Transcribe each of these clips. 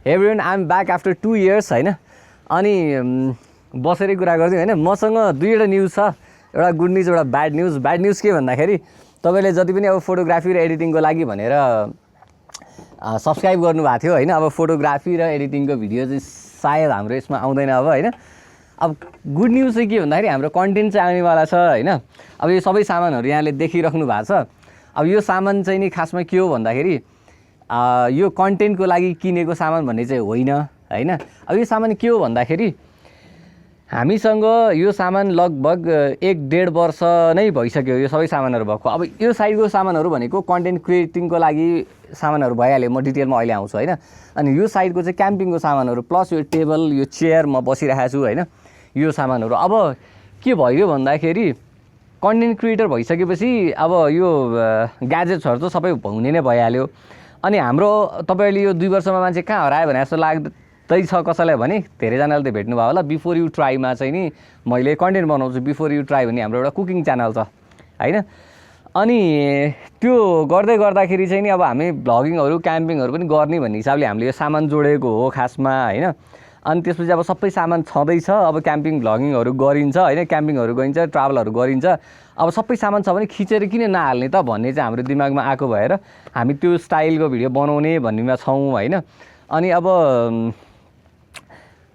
Everyone I am back after 2 years हैन। अनि बसेरै कुरा गर्दै हैन, मसँग दुईवटा न्युज छ, एउटा गुड न्युज एउटा ब्याड न्युज। ब्याड न्युज के भन्दाखेरि तपाईले जति पनि अब फोटोग्राफी र एडिटिङको लागि भनेर सब्स्क्राइब गर्नुभएको थियो हैन, अब फोटोग्राफी र एडिटिङको भिडियो चाहिँ सायद हाम्रो यसमा आउँदैन अब हैन। अब गुड न्युज चाहिँ के भन्दाखेरि हाम्रो कन्टेन्ट चाहिँ आउनेवाला छ हैन। अब यो सबै सामानहरू यहाँले देखिराख्नु भएको छ। अब यो सामान चाहिँ नि खासमा के हो भन्दाखेरि यो कन्टेन्टको लागि किनेको सामान भन्ने चाहिँ होइन हैन। अब यो सामान के हो भन्दाखेरि हामीसँग यो सामान लगभग 1-1.5 वर्ष नै भइसक्यो यो सबै सामानहरू भएको। अब यो साइडको सामानहरू भनेको कन्टेन्ट क्रिएटिङको लागि सामानहरू भइहाल्यो, म डिटेलमा अहिले आउँछु हैन। अनि यो साइडको चाहिँ क्याम्पिङको सामानहरू प्लस यो टेबल यो चेयर म बसिरहेको छु हैन, यो सामानहरू। अब के भयो भन्दाखेरि कन्टेन्ट क्रिएटर भइसकेपछि अब यो ग्याजेट्सहरू त सबै हुने नै भइहाल्यो। अनि हाम्रो तपाईले यो 2 वर्षमा मान्छे कहाँ हरायो भने जस्तो लाग्दै छ कसैलाई भने धेरैजनाले त भेट्नु भयो होला। बिफोर यु ट्राईमा चाहिँ नि मैले कन्टेन्ट बनाउँछु। बिफोर यु ट्राई भन्ने हाम्रो एउटा कुकिङ च्यानल छ हैन। अनि त्यो गर्दै गर्दाखेरि चाहिँ नि अब हामी भ्लगिङहरू क्याम्पिङहरू पनि गर्ने भन्ने हिसाबले हामीले यो सामान जोडेको हो खासमा हैन। अनि त्यसपछि अब सबै सामान छँदैछ, अब क्याम्पिङ भ्लगिङहरू गरिन्छ हैन, क्याम्पिङहरू गरिन्छ, ट्राभलहरू गरिन्छ। अब सबै सामान छ भने खिचेर किन नहाल्ने त भन्ने चाहिँ हाम्रो दिमागमा आएको भएर हामी त्यो स्टाइलको भिडियो बनाउने भन्नेमा छौँ हैन। अनि अब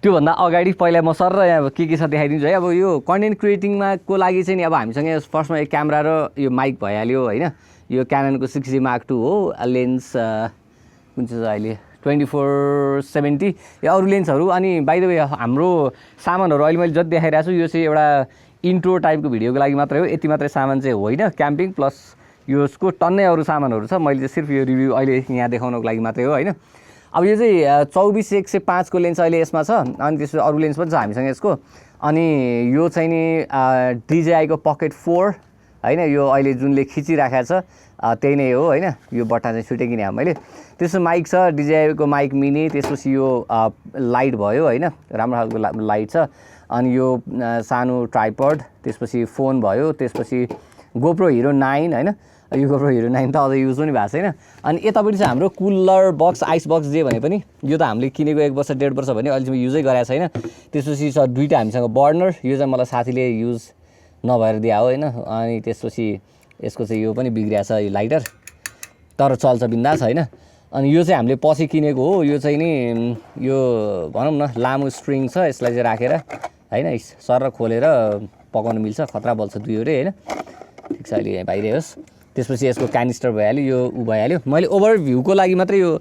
त्योभन्दा अगाडि पहिला म सर यहाँ के छ देखाइदिन्छु है। अब यो कन्टेन्ट क्रिएटिङमा को लागि चाहिँ नि अब हामीसँग फर्स्टमा एक क्यामेरा र यो माइक भइहाल्यो हैन। यो क्याननको 6D Mark II हो, लेन्स कुन चाहिँ अहिले 2470 यो अरू लेन्सहरू। अनि बाइ द वे हाम्रो सामानहरू अहिले मैले जति देखाइरहेको छु यो चाहिँ एउटा इन्ट्रो टाइपको भिडियोको लागि मात्रै हो, यति मात्रै सामान चाहिँ होइन। क्याम्पिङ प्लस यसको टन्नै अरू सामानहरू छ, मैले चाहिँ सिर्फ यो रिभ्यू अहिले यहाँ देखाउनको लागि मात्रै हो हैन। अब यो चाहिँ 24-105 को लेन्स अहिले यसमा छ। अनि त्यसपछि अरू लेन्स पनि छ हामीसँग यसको। अनि यो चाहिँ नि DJI को Pocket 4 हैन, यो अहिले जुनले खिचिराखेको छ त्यही नै हो हैन। यो बट्टा चाहिँ छुटे किने मैले। त्यसो माइक छ DJI को माइक मिनी। त्यसपछि यो लाइट भयो हैन, राम्रो खालको लाइट छ। अनि यो सानो ट्राइपड, त्यसपछि फोन भयो, त्यसपछि GoPro Hero 9 हैन। यो GoPro Hero 9 त अझै युज पनि भएको छैन। अनि यतापट्टि चाहिँ हाम्रो कुलर बक्स, आइस बक्स जे भने पनि यो त हामीले किनेको 1 वर्ष 1.5 वर्ष भने अहिलेसम्म युजै गरेको छैन। त्यसपछि छ दुईटा हामीसँग बर्नर, यो चाहिँ मलाई साथीले युज नभएर दिए हो हैन। अनि त्यसपछि यसको चाहिँ यो पनि बिग्रिया छ, यो लाइटर तर चल्छ बिन्दास हैन। अनि यो चाहिँ हामीले पछि किनेको हो। यो चाहिँ नि यो भनौँ न लामो स्ट्रिङ छ, यसलाई चाहिँ राखेर हैन सर खोलेर पकाउन मिल्छ, खतरा बल्छ दुईवटै हैन। ठिक छ, अहिले यहाँ बाहिरै होस्। त्यसपछि यसको क्यानिस्टर भइहाल्यो, यो भइहाल्यो। मैले ओभरभ्यूको लागि मात्रै यो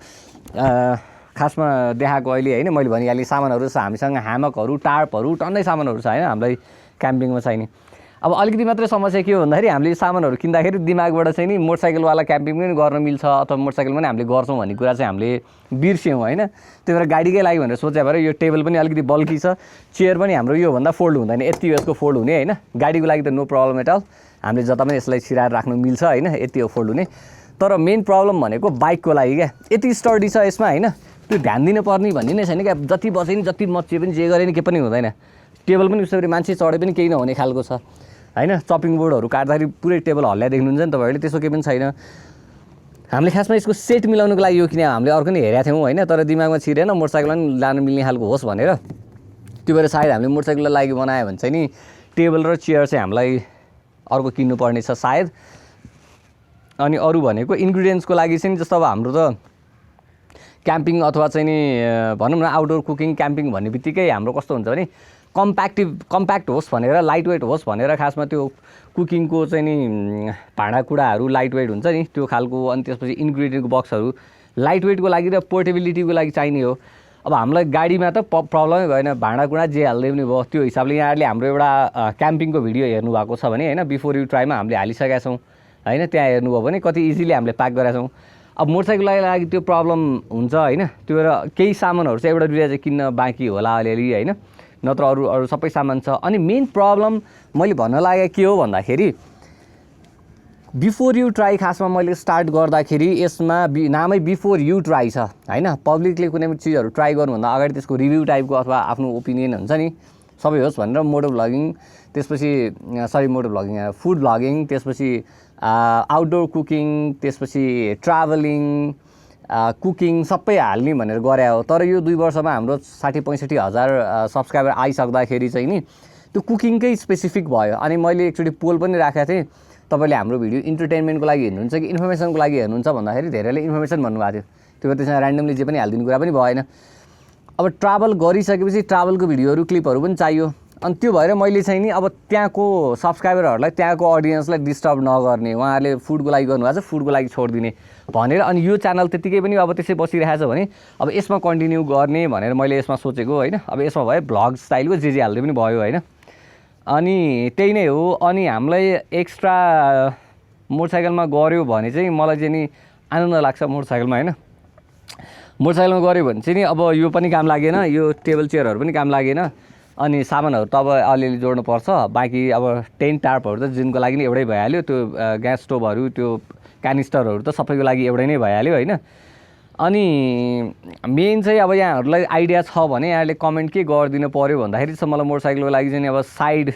खासमा देखाएको अहिले हैन। मैले भनिहालेँ सामानहरू छ हामीसँग, ह्यामकहरू, टार्पहरू, टन्नै सामानहरू छ हैन हामीलाई क्याम्पिङमा चाहिने। अब अलिकति मात्रै समस्या के हो भन्दाखेरि हामीले सामानहरू किन्दाखेरि दिमागबाट चाहिँ नि मोटरसाइकलवाला क्याम्पिङ पनि गर्न मिल्छ अथवा मोटरसाइकल पनि हामीले गर्छौँ भन्ने कुरा चाहिँ हामीले बिर्स्यौँ हैन। त्यही भएर गाडीकै लागि भनेर सोचे भएर यो टेबल पनि अलिकति बल्की छ, चेयर पनि हाम्रो योभन्दा फोल्ड हुँदैन, यति यसको फोल्ड हुने हैन। गाडीको लागि त नो प्रब्लम एट अल, हामीले जता पनि यसलाई छिराएर राख्नु मिल्छ हैन, यति हो फोल्ड हुने। तर मेन प्रब्लम भनेको बाइकको लागि क्या, यति स्टडी छ यसमा हैन, त्यो ध्यान दिनुपर्ने भन्ने नै छैन क्या। जति बसे नि जति मच्चे पनि जे गरे नि केही पनि हुँदैन। टेबल पनि उसरी मान्छे चढे पनि केही नहुने खालको छ हैन। चपिङ बोर्डहरू काट्दाखेरि पुरै टेबल हल्ल्या देख्नुहुन्छ नि तपाईँहरूले, त्यसो केही पनि छैन। हामीले खासमा यसको सेट मिलाउनुको लागि यो किन हामीले अर्को नि हेरेका थियौँ हैन, तर दिमागमा छिरेन मोटरसाइकलमा पनि लानु मिल्ने खालको होस् भनेर। त्यो भएर सायद हामीले मोटरसाइकललाई लागि बनायो भने चाहिँ नि टेबल र चेयर चाहिँ हामीलाई अर्को किन्नुपर्ने छ सायद। अनि अरू भनेको इन्ग्रिडियन्ट्सको लागि चाहिँ जस्तो अब हाम्रो त क्याम्पिङ अथवा चाहिँ नि भनौँ न आउटडोर कुकिङ क्याम्पिङ भन्ने बित्तिकै हाम्रो कस्तो हुन्छ भने कम्प्याक्ट होस् भनेर, लाइट वेट होस् भनेर खासमा त्यो कुकिङको चाहिँ नि भाँडाकुँडाहरू लाइट वेट हुन्छ नि त्यो खालको। अनि त्यसपछि इन्ग्रिडियन्टको बक्सहरू लाइट वेटको लागि र पोर्टेबिलिटीको लागि चाहिने हो। अब हामीलाई गाडीमा त प्रब्लमै भएन, भाँडाकुँडा जे हाल्दै पनि भयो। त्यो हिसाबले यहाँहरूले हाम्रो एउटा क्याम्पिङको भिडियो हेर्नु भएको छ भने हैन, बिफोर यु ट्राईमा हामीले हालिसकेका छौँ हैन, त्यहाँ हेर्नुभयो भने कति इजिली हामीले प्याक गरेका छौँ। अब मोटरसाइकलको लागि त्यो प्रब्लम हुन्छ हैन। त्यो भएर केही सामानहरू चाहिँ एउटा दुईवटा चाहिँ किन्न बाँकी होला अलिअलि हैन, नत्र अरू सबै सामान छ। अनि मेन प्रब्लम मैले भन्न लागेको के हो भन्दाखेरि बिफोर यु ट्राई खासमा मैले स्टार्ट गर्दाखेरि यसमा नामै बिफोर यु ट्राई छ हैन। पब्लिकले कुनै पनि चिजहरू ट्राई गर्नुभन्दा अगाडि त्यसको रिभ्यू टाइपको अथवा आफ्नो ओपिनियन हुन्छ नि सबै होस् भनेर मोटो भ्लगिङ, त्यसपछि मोटो भ्लगिङ फुड भ्लगिङ, त्यसपछि आउटडोर कुकिङ, त्यसपछि ट्राभलिङ, कुकिङ सबै हाल्ने भनेर गरे हो। तर यो 2 वर्षमा हाम्रो 60-65 हजार सब्सक्राइबर आइसक्दाखेरि चाहिँ नि त्यो कुकिङकै स्पेसिफिक भयो। अनि मैले एकचोटि पोल पनि राखेको थिएँ, तपाईँले हाम्रो भिडियो इन्टरटेनमेन्टको लागि हेर्नुहुन्छ कि इन्फर्मेसनको लागि हेर्नुहुन्छ भन्दाखेरि धेरैले इन्फर्मेसन भन्नुभएको थियो। त्यो त्यसमा ऱ्यान्डमली जे पनि हालिदिने कुरा पनि भएन। अब ट्राभल गरिसकेपछि ट्राभलको भिडियोहरू क्लिपहरू पनि चाहियो। अनि त्यो भएर मैले चाहिँ नि अब त्यहाँको सब्सक्राइबरहरूलाई त्यहाँको अडियन्सलाई डिस्टर्ब नगर्ने, उहाँहरूले फुडको लागि गर्नुभएको छ फुडको लागि छोडिदिने भनेर अनि यो च्यानल त्यतिकै पनि अब त्यसै बसिरहेछ भने अब यसमा कन्टिन्यू गर्ने भनेर मैले यसमा सोचेको होइन। अब यसमा भयो भ्लग स्टाइलको जे हाल्दै पनि भयो होइन। अनि त्यही नै हो। अनि हामीलाई एक्स्ट्रा मोटरसाइकलमा गऱ्यो भने चाहिँ मलाई चाहिँ नि आनन्द लाग्छ मोटरसाइकलमा होइन। मोटरसाइकलमा गऱ्यो भने चाहिँ नि अब यो पनि काम लागेन, यो टेबल चेयरहरू पनि काम लागेन। अनि सामानहरू त अब अलिअलि जोड्नुपर्छ, बाँकी अब टेन्ट टार्पहरू त जिनको लागि नै एउटै भइहाल्यो। त्यो ग्यास स्टोभहरू त्यो क्यानिस्टरहरू त सबैको लागि एउटै नै भइहाल्यो होइन। अनि मेन चाहिँ अब यहाँहरूलाई आइडिया छ भने यहाँहरूले कमेन्ट के गरिदिनु पऱ्यो भन्दाखेरि चाहिँ मलाई मोटरसाइकलको लागि चाहिँ अब साइड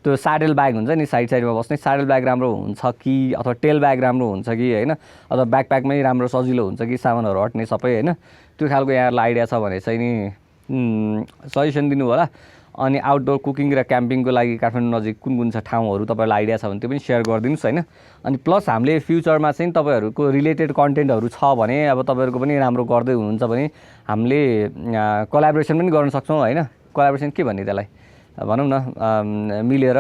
त्यो स्याडल ब्याग हुन्छ नि साइडमा बस्ने स्याडल ब्याग राम्रो हुन्छ कि अथवा टेल ब्याग राम्रो हुन्छ कि होइन, अथवा ब्याकप्याकमै राम्रो सजिलो हुन्छ कि सामानहरू हट्ने सबै होइन। त्यो खालको यहाँहरूलाई आइडिया छ भने चाहिँ नि सजेसन दिनु होला। अनि आउटडोर कुकिङ र क्याम्पिङको लागि काठमाडौँ नजिक कुन कुन छ ठाउँहरू तपाईँलाई आइडिया छ भने त्यो पनि सेयर गरिदिनुहोस् होइन। अनि प्लस हामीले फ्युचरमा चाहिँ तपाईँहरूको रिलेटेड कन्टेन्टहरू छ भने अब तपाईँहरूको पनि राम्रो गर्दै हुनुहुन्छ भने हामीले कोलाबोरेसन पनि गर्न सक्छौँ होइन। कोलाबोरेसन के भन्ने त्यसलाई भनौँ न, मिलेर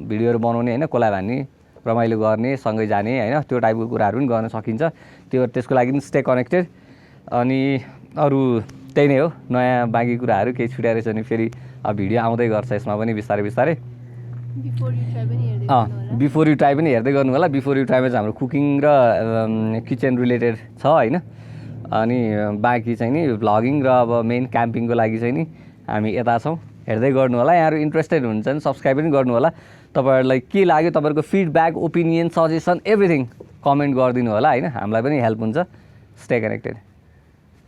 भिडियोहरू बनाउने होइन, कोलाब हान्ने, रमाइलो गर्ने, सँगै जाने होइन, त्यो टाइपको कुराहरू पनि गर्न सकिन्छ। त्यसको लागि पनि स्टे कनेक्टेड। अनि अरू त्यही नै हो, नयाँ बाँकी कुराहरू केही छुट्याएर चाहिँ नि फेरि भिडियो आउँदै गर्छ यसमा पनि बिस्तारै बिस्तारै। बिफोर यु ट्राई पनि हेर्दै गर्नु होला। बिफोर यु ट्राईमा चाहिँ हाम्रो कुकिङ र किचन रिलेटेड छ होइन। अनि बाँकी चाहिँ नि भ्लगिङ र अब मेन क्याम्पिङको लागि चाहिँ नि हामी यता छौँ, हेर्दै गर्नु होला। यहाँहरू इन्ट्रेस्टेड हुन्छ भने सब्सक्राइब पनि गर्नु होला। तपाईँहरूलाई के लाग्यो, तपाईँहरूको feedback, opinion, suggestion everything comment गरिदिनु होला होइन, हामीलाई पनि हेल्प हुन्छ। Stay connected.